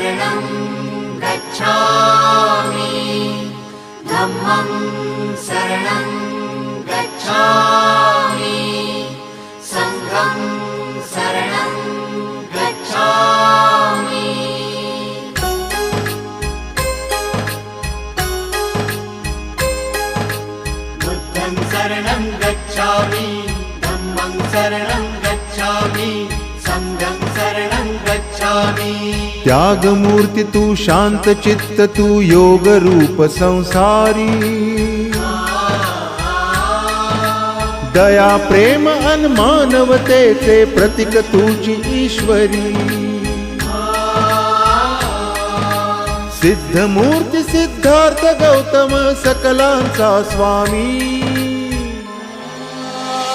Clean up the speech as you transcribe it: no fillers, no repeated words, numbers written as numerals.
शरणं गच्छामि धम्मं शरणं गच्छामि संघं शरणं गच्छामि बुद्धं शरणं गच्छामि धम्मं शरणं गच्छामि संघं शरणं गच्छामि। त्यागमूर्ति तू शांत चित्त तू योग रूप संसारी दया प्रेम अन मानवतेचे प्रतीक तुझी ईश्वरी सिद्ध मूर्ती सिद्धार्थ गौतम सकलांचा स्वामी